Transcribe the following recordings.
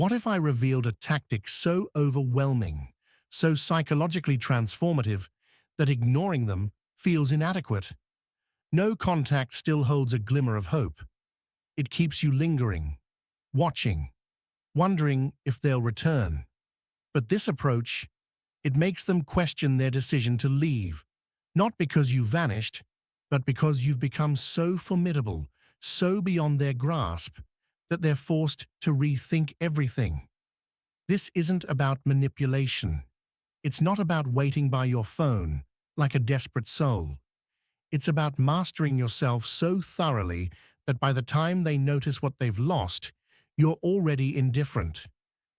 What if I revealed a tactic so overwhelming, so psychologically transformative, that ignoring them feels inadequate? No contact still holds a glimmer of hope. It keeps you lingering, watching, wondering if they'll return. But this approach, it makes them question their decision to leave, not because you vanished, but because you've become so formidable, so beyond their grasp, that they're forced to rethink everything. This isn't about manipulation. It's not about waiting by your phone like a desperate soul. It's about mastering yourself so thoroughly that by the time they notice what they've lost, you're already indifferent.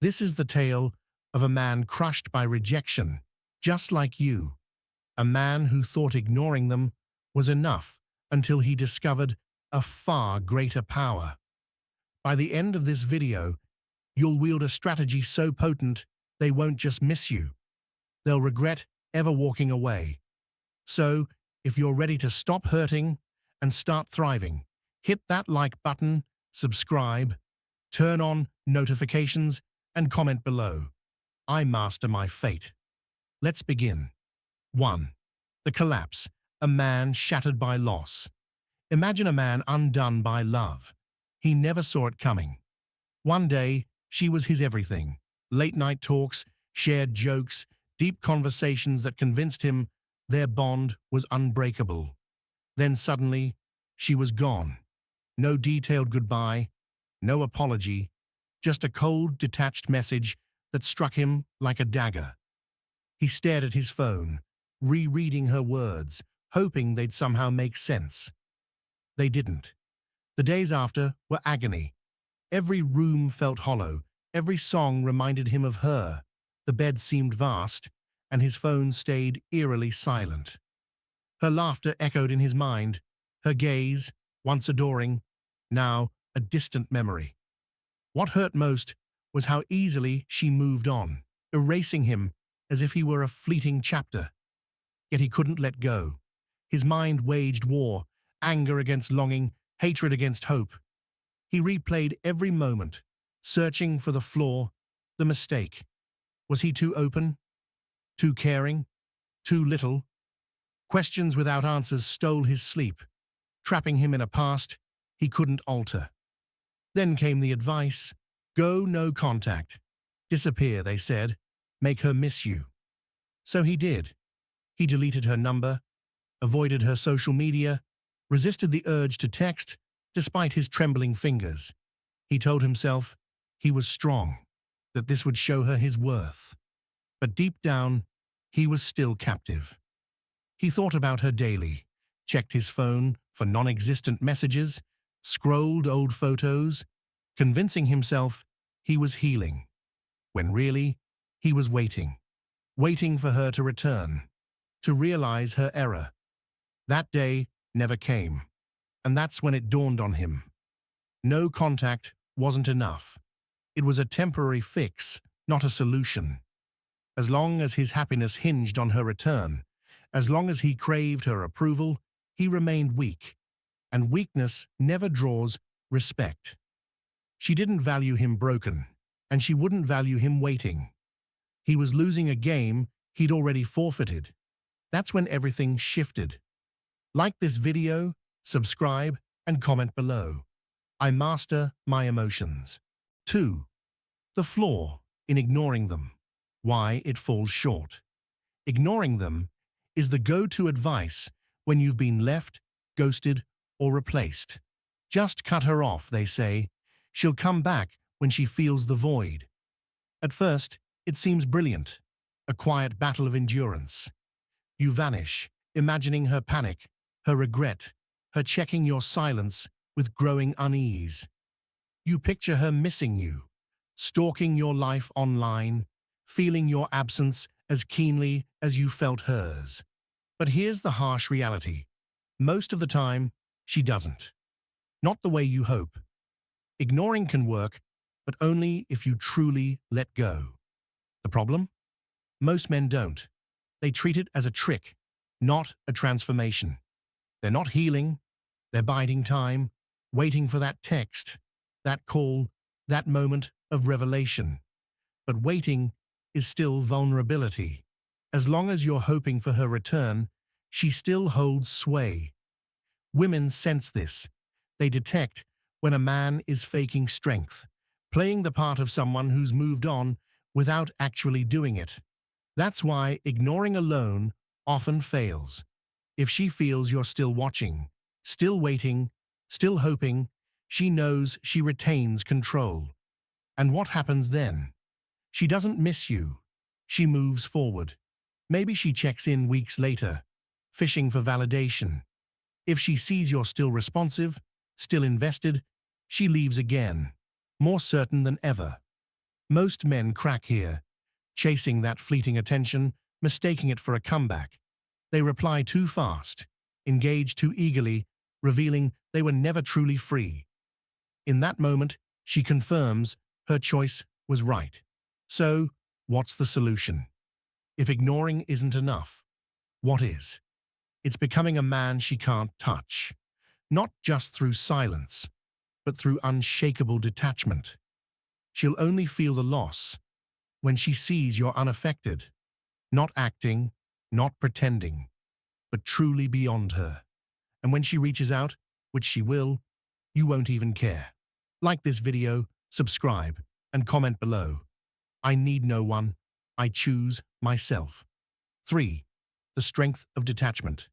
This is the tale of a man crushed by rejection, just like you. A man who thought ignoring them was enough until he discovered a far greater power. By the end of this video, you'll wield a strategy so potent they won't just miss you. They'll regret ever walking away. So, if you're ready to stop hurting and start thriving, hit that like button, subscribe, turn on notifications, and comment below. I master my fate. Let's begin. 1. The collapse. A man shattered by loss. Imagine a man undone by love. He never saw it coming. One day, she was his everything. Late-night talks, shared jokes, deep conversations that convinced him their bond was unbreakable. Then suddenly, she was gone. No detailed goodbye, no apology, just a cold, detached message that struck him like a dagger. He stared at his phone, rereading her words, hoping they'd somehow make sense. They didn't. The days after were agony. Every room felt hollow, every song reminded him of her. The bed seemed vast, and his phone stayed eerily silent. Her laughter echoed in his mind, her gaze, once adoring, now a distant memory. What hurt most was how easily she moved on, erasing him as if he were a fleeting chapter. Yet he couldn't let go. His mind waged war, anger against longing, hatred against hope. He replayed every moment, searching for the flaw, the mistake. Was he too open? Too caring? Too little? Questions without answers stole his sleep, trapping him in a past he couldn't alter. Then came the advice: go no contact. Disappear, they said. Make her miss you. So he did. He deleted her number, avoided her social media, resisted the urge to text despite his trembling fingers. He told himself he was strong, that this would show her his worth. But deep down, he was still captive. He thought about her daily, checked his phone for non-existent messages, scrolled old photos, convincing himself he was healing, when really he was waiting for her to return, to realize her error. That day never came, and that's when it dawned on him. No contact wasn't enough. It was a temporary fix, not a solution. As long as his happiness hinged on her return, as long as he craved her approval, he remained weak, and weakness never draws respect. She didn't value him broken, and she wouldn't value him waiting. He was losing a game he'd already forfeited. That's when everything shifted. Like this video, subscribe, and comment below. I master my emotions. 2. The flaw in ignoring them. Why it falls short. Ignoring them is the go-to advice when you've been left, ghosted, or replaced. Just cut her off, they say. She'll come back when she feels the void. At first, it seems brilliant, a quiet battle of endurance. You vanish, imagining her panic, her regret, her checking your silence with growing unease. You picture her missing you, stalking your life online, feeling your absence as keenly as you felt hers. But here's the harsh reality. Most of the time, she doesn't. Not the way you hope. Ignoring can work, but only if you truly let go. The problem? Most men don't. They treat it as a trick, not a transformation. They're not healing. They're biding time, waiting for that text, that call, that moment of revelation. But waiting is still vulnerability. As long as you're hoping for her return, she still holds sway. Women sense this. They detect when a man is faking strength, playing the part of someone who's moved on without actually doing it. That's why ignoring alone often fails. If she feels you're still watching, still waiting, still hoping, she knows she retains control. And what happens then? She doesn't miss you. She moves forward. Maybe she checks in weeks later, fishing for validation. If she sees you're still responsive, still invested, she leaves again, more certain than ever. Most men crack here, chasing that fleeting attention, mistaking it for a comeback. They reply too fast, engage too eagerly, revealing they were never truly free. In that moment, she confirms her choice was right. So, what's the solution? If ignoring isn't enough, what is? It's becoming a man she can't touch, not just through silence, but through unshakable detachment. She'll only feel the loss when she sees you're unaffected, not acting, not pretending, but truly beyond her. And when she reaches out, which she will, you won't even care. Like this video, subscribe, and comment below. I need no one. I choose myself. 3. The strength of detachment.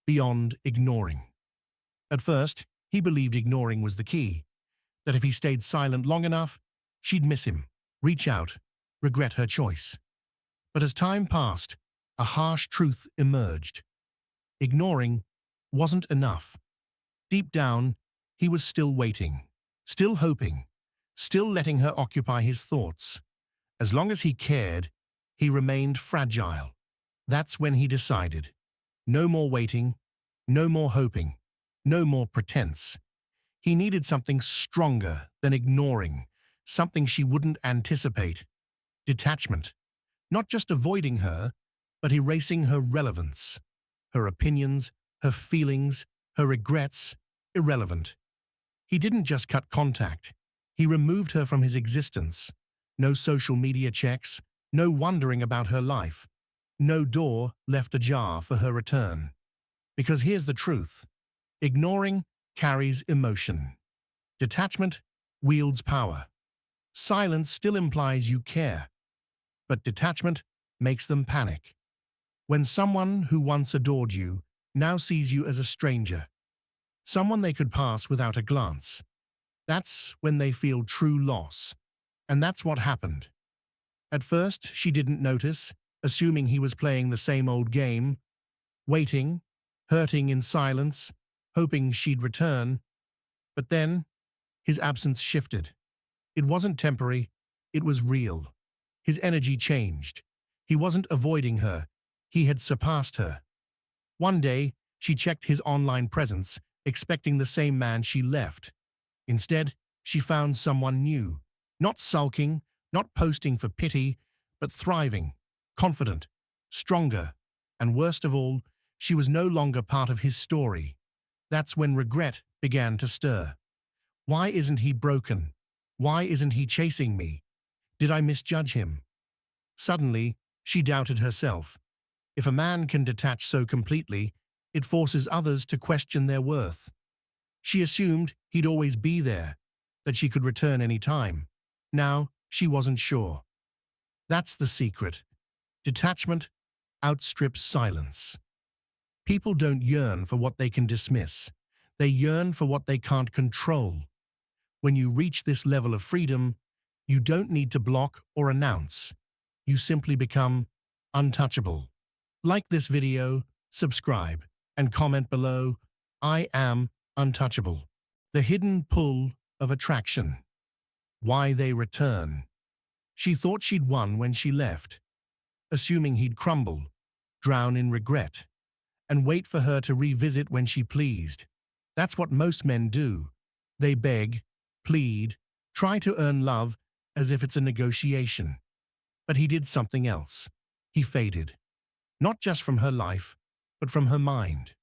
Beyond ignoring. At first, he believed ignoring was the key, that if he stayed silent long enough, she'd miss him, reach out, regret her choice. But as time passed, a harsh truth emerged. Ignoring wasn't enough. Deep down, he was still waiting, still hoping, still letting her occupy his thoughts. As long as he cared, he remained fragile. That's when he decided. No more waiting, no more hoping, no more pretense. He needed something stronger than ignoring, something she wouldn't anticipate. Detachment. Not just avoiding her, but erasing her relevance. Her opinions, her feelings, her regrets, irrelevant. He didn't just cut contact. He removed her from his existence. No social media checks, no wondering about her life. No door left ajar for her return. Because here's the truth. Ignoring carries emotion. Detachment wields power. Silence still implies you care, but detachment makes them panic. When someone who once adored you now sees you as a stranger, someone they could pass without a glance, that's when they feel true loss. And that's what happened. At first, she didn't notice, assuming he was playing the same old game, waiting, hurting in silence, hoping she'd return. But then, his absence shifted. It wasn't temporary, it was real. His energy changed. He wasn't avoiding her, he had surpassed her. One day, she checked his online presence, expecting the same man she left. Instead, she found someone new, not sulking, not posting for pity, but thriving, confident, stronger, and worst of all, she was no longer part of his story. That's when regret began to stir. Why isn't he broken? Why isn't he chasing me? Did I misjudge him? Suddenly, she doubted herself. If a man can detach so completely, it forces others to question their worth. She assumed he'd always be there, that she could return any time. Now, she wasn't sure. That's the secret. Detachment outstrips silence. People don't yearn for what they can dismiss. They yearn for what they can't control. When you reach this level of freedom, you don't need to block or announce. You simply become untouchable. Like this video, subscribe, and comment below, I am untouchable. The hidden pull of attraction. Why they return. She thought she'd won when she left, assuming he'd crumble, drown in regret, and wait for her to revisit when she pleased. That's what most men do. They beg, plead, try to earn love as if it's a negotiation. But he did something else. He faded. Not just from her life, but from her mind.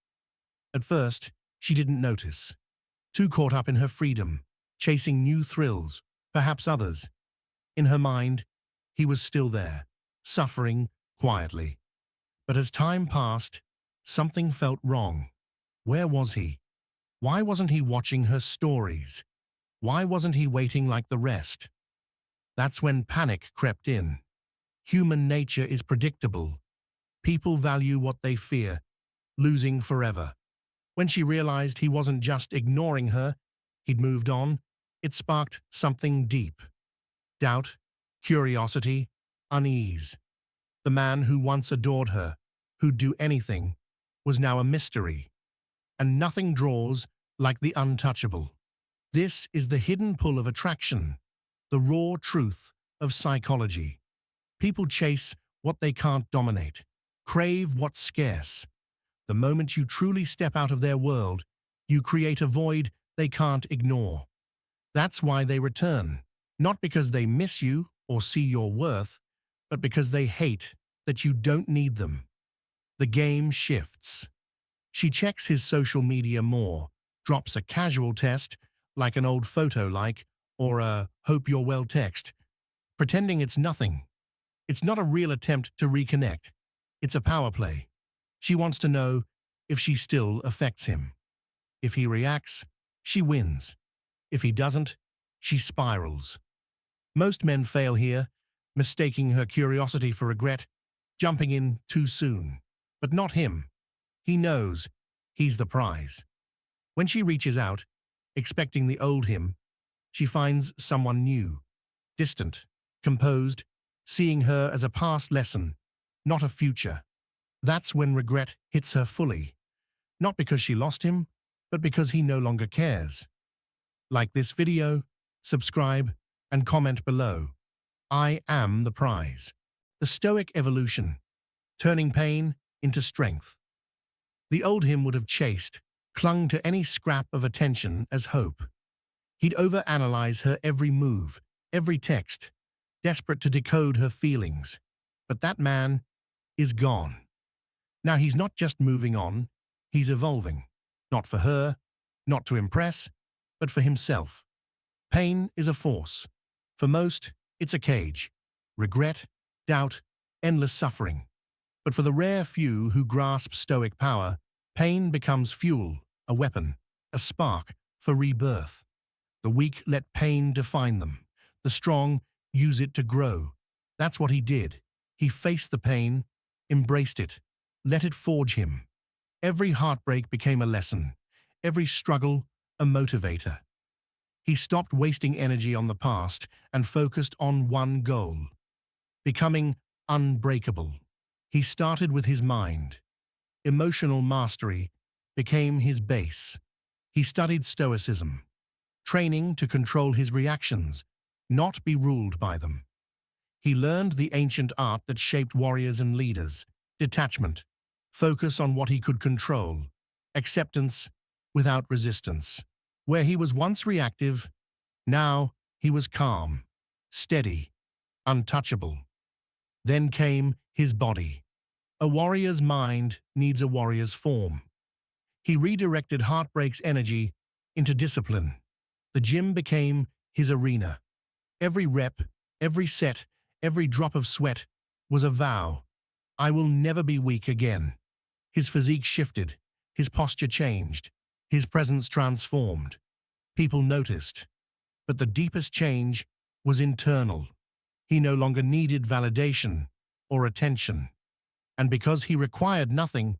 At first, she didn't notice. Too caught up in her freedom, chasing new thrills, perhaps others. In her mind, he was still there, suffering quietly. But as time passed, something felt wrong. Where was he? Why wasn't he watching her stories? Why wasn't he waiting like the rest? That's when panic crept in. Human nature is predictable. People value what they fear, losing forever. When she realized he wasn't just ignoring her, he'd moved on, it sparked something deep. Doubt, curiosity, unease. The man who once adored her, who'd do anything, was now a mystery. And nothing draws like the untouchable. This is the hidden pull of attraction, the raw truth of psychology. People chase what they can't dominate, crave what's scarce. The moment you truly step out of their world, you create a void they can't ignore. That's why they return, not because they miss you or see your worth, but because they hate that you don't need them. The game shifts. She checks his social media more, drops a casual text, like an old photo like, or a hope you're well text, pretending it's nothing. It's not a real attempt to reconnect. It's a power play. She wants to know if she still affects him. If he reacts, she wins. If he doesn't, she spirals. Most men fail here, mistaking her curiosity for regret, jumping in too soon. But not him. He knows he's the prize. When she reaches out, expecting the old him, she finds someone new, distant, composed, seeing her as a past lesson, not a future. That's when regret hits her fully, not because she lost him, but because he no longer cares. Like this video, subscribe, and comment below. I am the prize. The Stoic evolution, turning pain into strength. The old him would have chased, clung to any scrap of attention as hope. He'd overanalyze her every move, every text, desperate to decode her feelings. But that man is gone. Now he's not just moving on, he's evolving. Not for her, not to impress, but for himself. Pain is a force. For most, it's a cage. Regret, doubt, endless suffering. But for the rare few who grasp Stoic power, pain becomes fuel, a weapon, a spark for rebirth. The weak let pain define them. The strong use it to grow. That's what he did. He faced the pain, embraced it, let it forge him. Every heartbreak became a lesson, every struggle a motivator. He stopped wasting energy on the past and focused on one goal: becoming unbreakable. He started with his mind. Emotional mastery became his base. He studied Stoicism, training to control his reactions, not be ruled by them. He learned the ancient art that shaped warriors and leaders: detachment, focus on what he could control, acceptance without resistance. Where he was once reactive, now he was calm, steady, untouchable. Then came his body. A warrior's mind needs a warrior's form. He redirected heartbreak's energy into discipline. The gym became his arena. Every rep, every set, every drop of sweat was a vow. I will never be weak again. His physique shifted, his posture changed, his presence transformed. People noticed. But the deepest change was internal. He no longer needed validation or attention. And because he required nothing,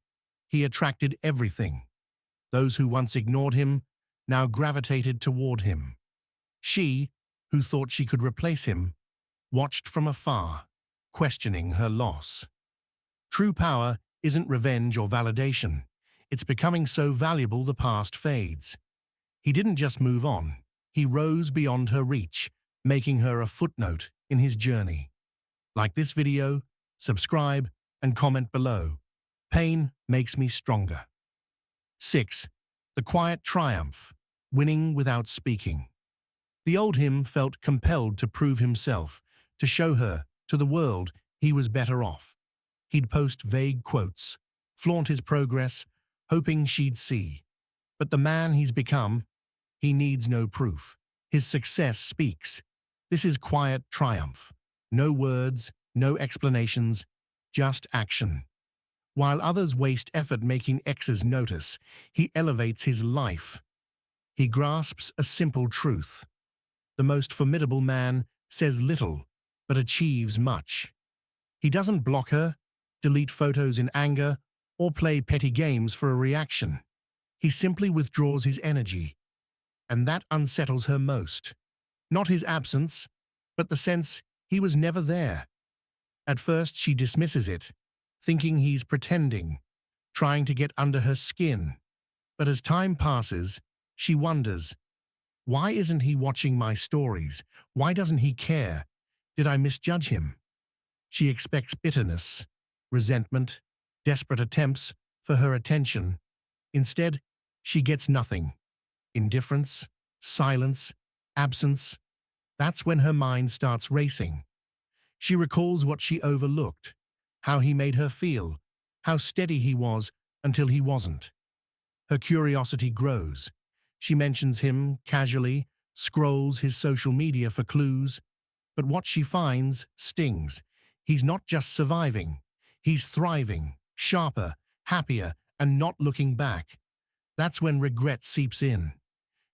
he attracted everything. Those who once ignored him now gravitated toward him. She, who thought she could replace him, watched from afar, questioning her loss. True power isn't revenge or validation. It's becoming so valuable the past fades. He didn't just move on. He rose beyond her reach, making her a footnote in his journey. Like this video, subscribe, and comment below. Pain makes me stronger. 6. The quiet triumph, winning without speaking. The old him felt compelled to prove himself, to show her, to the world, he was better off. He'd post vague quotes, flaunt his progress, hoping she'd see. But the man he's become, he needs no proof. His success speaks. This is quiet triumph. No words, no explanations, just action. While others waste effort making X's notice, he elevates his life. He grasps a simple truth. The most formidable man says little, but achieves much. He doesn't block her, delete photos in anger, or play petty games for a reaction. He simply withdraws his energy, and that unsettles her most. Not his absence, but the sense he was never there. At first she dismisses it, thinking he's pretending, trying to get under her skin. But as time passes, she wonders, why isn't he watching my stories? Why doesn't he care? Did I misjudge him? She expects bitterness, resentment, desperate attempts for her attention. Instead, she gets nothing. Indifference, silence, absence. That's when her mind starts racing. She recalls what she overlooked, how he made her feel, how steady he was until he wasn't. Her curiosity grows. She mentions him casually, scrolls his social media for clues, but what she finds stings. He's not just surviving, he's thriving, sharper, happier, and not looking back. That's when regret seeps in.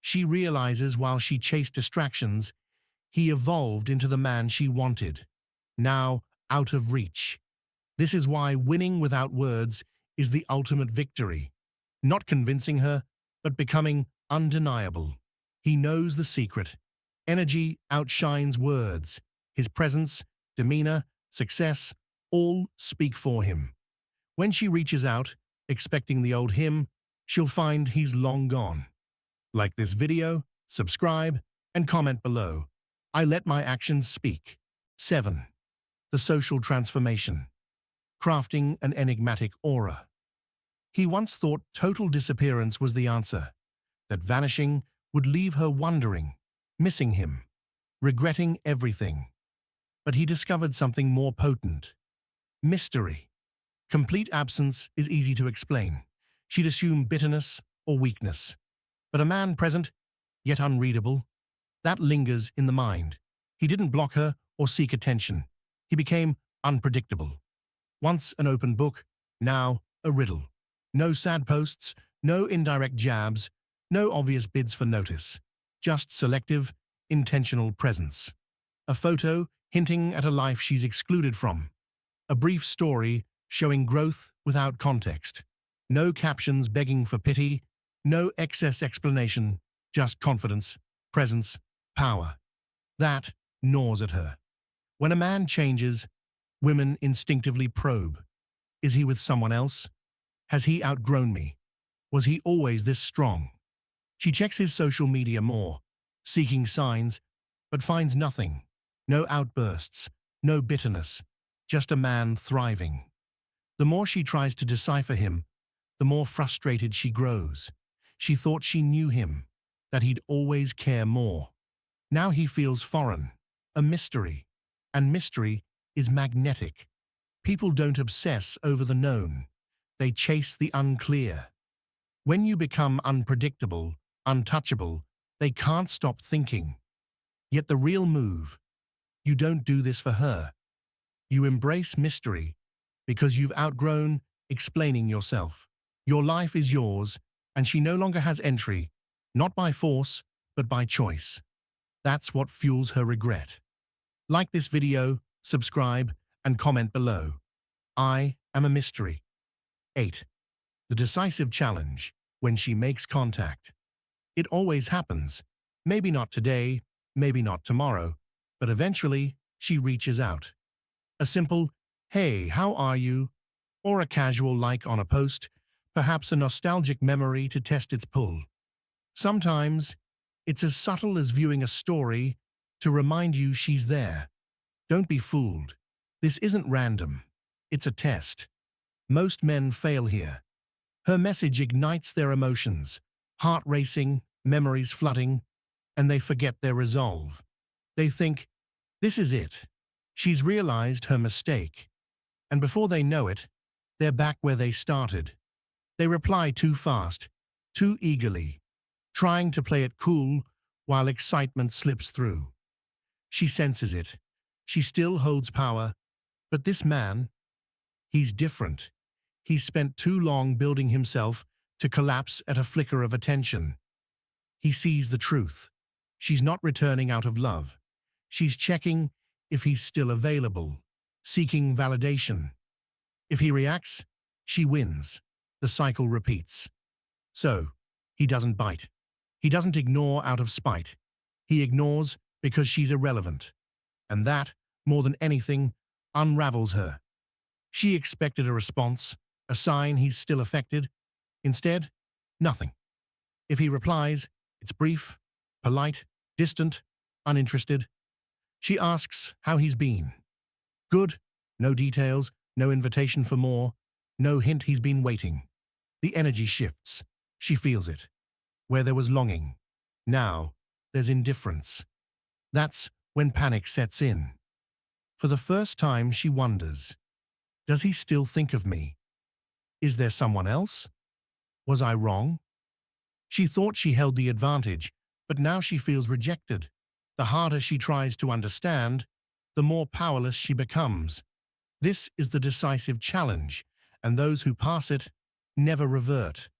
She realizes while she chased distractions, he evolved into the man she wanted, now out of reach. This is why winning without words is the ultimate victory. Not convincing her, but becoming undeniable. He knows the secret. Energy outshines words. His presence, demeanor, success, all speak for him. When she reaches out, expecting the old him, she'll find he's long gone. Like this video, subscribe, and comment below. I let my actions speak. 7. The social transformation. Crafting an enigmatic aura. He once thought total disappearance was the answer, that vanishing would leave her wondering, missing him, regretting everything. But he discovered something more potent. Mystery. Complete absence is easy to explain. She'd assume bitterness or weakness. But a man present, yet unreadable, that lingers in the mind. He didn't block her or seek attention. He became unpredictable. Once an open book, now a riddle. No sad posts, no indirect jabs, no obvious bids for notice. Just selective, intentional presence. A photo hinting at a life she's excluded from. A brief story showing growth without context. No captions begging for pity, no excess explanation, just confidence, presence, power. That gnaws at her. When a man changes, women instinctively probe. Is he with someone else? Has he outgrown me? Was he always this strong? She checks his social media more, seeking signs, but finds nothing. No outbursts, no bitterness, just a man thriving. The more she tries to decipher him, the more frustrated she grows. She thought she knew him, that he'd always care more. Now he feels foreign, a mystery, and mystery is magnetic. People don't obsess over the known, they chase the unclear. When you become unpredictable, untouchable, they can't stop thinking. Yet the real move, you don't do this for her. You embrace mystery because you've outgrown explaining yourself. Your life is yours, and she no longer has entry, not by force, but by choice. That's what fuels her regret. Like this video, subscribe, and comment below. I am a mystery. 8. The decisive challenge, when she makes contact. It always happens. Maybe not today, maybe not tomorrow, but eventually she reaches out. A simple, "Hey, how are you?" or a casual like on a post, perhaps a nostalgic memory to test its pull. Sometimes, it's as subtle as viewing a story to remind you she's there. Don't be fooled. This isn't random. It's a test. Most men fail here. Her message ignites their emotions, heart racing, memories flooding, and they forget their resolve. They think, this is it. She's realized her mistake. And before they know it, they're back where they started. They reply too fast, too eagerly, trying to play it cool while excitement slips through. She senses it. She still holds power. But this man, he's different. He's spent too long building himself to collapse at a flicker of attention. He sees the truth. She's not returning out of love. She's checking if he's still available, seeking validation. If he reacts, she wins. The cycle repeats. So, he doesn't bite. He doesn't ignore out of spite. He ignores because she's irrelevant. And that, more than anything, unravels her. She expected a response, a sign he's still affected. Instead, nothing. If he replies, it's brief, polite, distant, uninterested. She asks how he's been. Good, no details, no invitation for more, no hint he's been waiting. The energy shifts. She feels it. Where there was longing, now there's indifference. That's when panic sets in. For the first time, she wonders, does he still think of me? Is there someone else? Was I wrong? She thought she held the advantage, but now she feels rejected. The harder she tries to understand, the more powerless she becomes. This is the decisive challenge, and those who pass it never revert.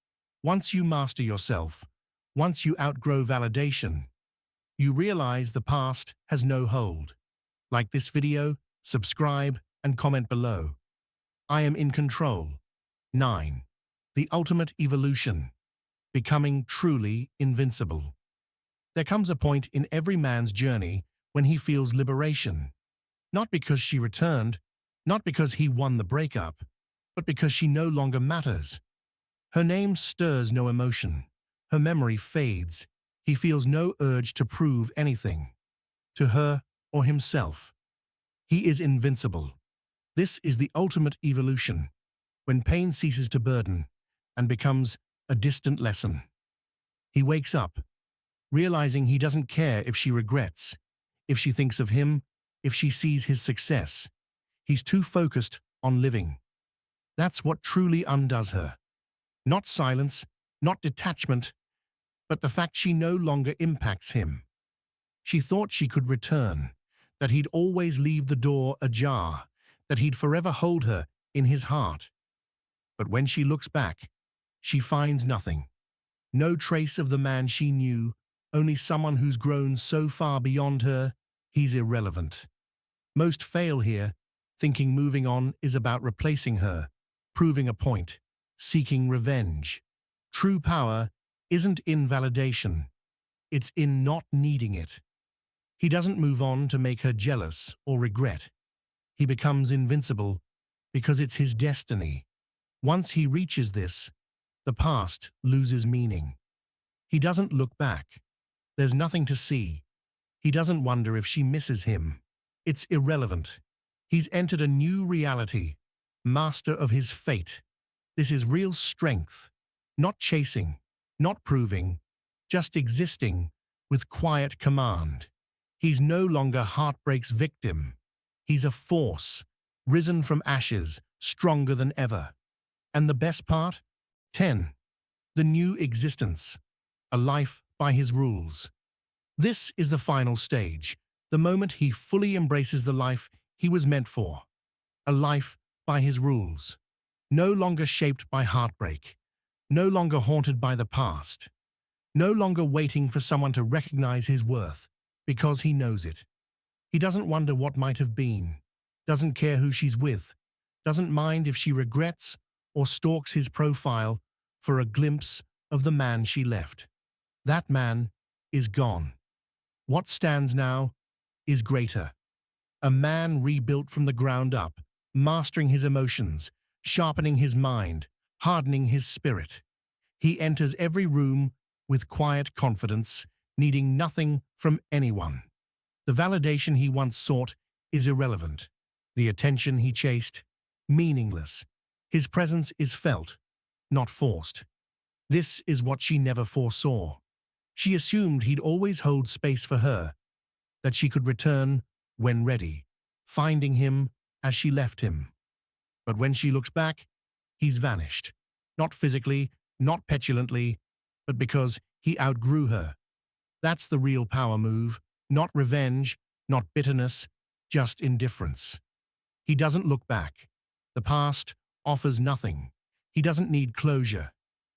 Once you master yourself, once you outgrow validation, you realize the past has no hold. Like this video, subscribe, and comment below. I am in control. 9. The ultimate evolution. Becoming truly invincible. There comes a point in every man's journey when he feels liberation. Not because she returned, not because he won the breakup, but because she no longer matters. Her name stirs no emotion. Her memory fades. He feels no urge to prove anything, to her or himself. He is invincible. This is the ultimate evolution, when pain ceases to burden and becomes a distant lesson. He wakes up, realizing he doesn't care if she regrets, if she thinks of him, if she sees his success. He's too focused on living. That's what truly undoes her. Not silence, not detachment, but the fact she no longer impacts him. She thought she could return, that he'd always leave the door ajar, that he'd forever hold her in his heart. But when she looks back, she finds nothing. No trace of the man she knew, only someone who's grown so far beyond her, he's irrelevant. Most fail here, thinking moving on is about replacing her, proving a point, seeking revenge. True power isn't in validation. It's in not needing it. He doesn't move on to make her jealous or regret. He becomes invincible because it's his destiny. Once he reaches this, the past loses meaning. He doesn't look back. There's nothing to see. He doesn't wonder if she misses him. It's irrelevant. He's entered a new reality, master of his fate. This is real strength, not chasing, not proving, just existing with quiet command. He's no longer heartbreak's victim. He's a force, risen from ashes, stronger than ever. And the best part? 10. The new existence, a life by his rules. This is the final stage, the moment he fully embraces the life he was meant for. A life by his rules. No longer shaped by heartbreak. No longer haunted by the past. No longer waiting for someone to recognize his worth, because he knows it. He doesn't wonder what might have been, doesn't care who she's with, doesn't mind if she regrets or stalks his profile for a glimpse of the man she left. That man is gone. What stands now is greater. A man rebuilt from the ground up, mastering his emotions, sharpening his mind, hardening his spirit. He enters every room with quiet confidence, needing nothing from anyone. The validation he once sought is irrelevant. The attention he chased, meaningless. His presence is felt, not forced. This is what she never foresaw. She assumed he'd always hold space for her, that she could return when ready, finding him as she left him. But when she looks back, he's vanished. Not physically, not petulantly, but because he outgrew her. That's the real power move, not revenge, not bitterness, just indifference. He doesn't look back. The past offers nothing. He doesn't need closure.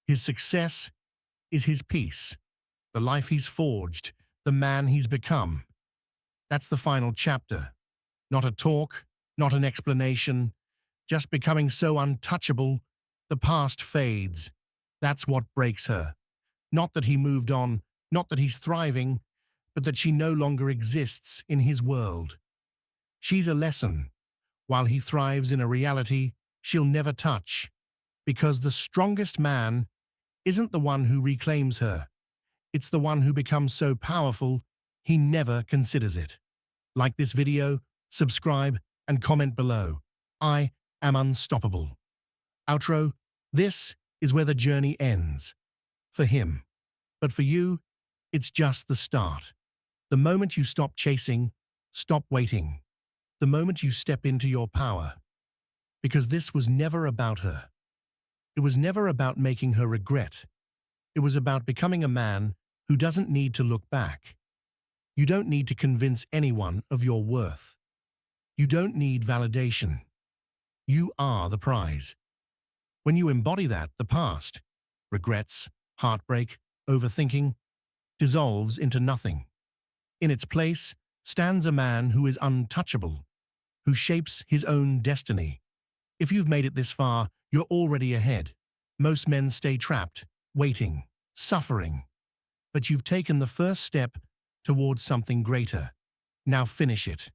His success is his peace, the life he's forged, the man he's become. That's the final chapter. Not a talk, not an explanation, just becoming so untouchable, the past fades. That's what breaks her. Not that he moved on, not that he's thriving, but that she no longer exists in his world. She's a lesson, while he thrives in a reality she'll never touch, because the strongest man isn't the one who reclaims her. It's the one who becomes so powerful, he never considers it. Like this video, subscribe, and comment below. I am unstoppable. Outro, this is where the journey ends. For him. But for you, it's just the start. The moment you stop chasing, stop waiting. The moment you step into your power. Because this was never about her. It was never about making her regret. It was about becoming a man who doesn't need to look back. You don't need to convince anyone of your worth. You don't need validation. You are the prize. When you embody that, the past, regrets, heartbreak, overthinking, dissolves into nothing. In its place stands a man who is untouchable, who shapes his own destiny. If you've made it this far, you're already ahead. Most men stay trapped, waiting, suffering. But you've taken the first step towards something greater. Now finish it.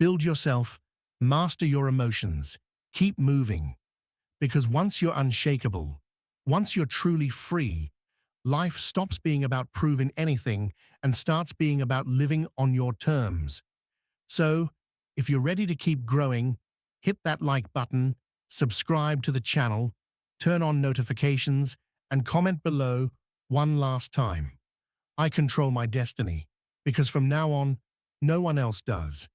Build yourself, master your emotions, keep moving. Because once you're unshakable, once you're truly free, life stops being about proving anything and starts being about living on your terms. So, if you're ready to keep growing, hit that like button, subscribe to the channel, turn on notifications, and comment below one last time. I control my destiny, because from now on, no one else does.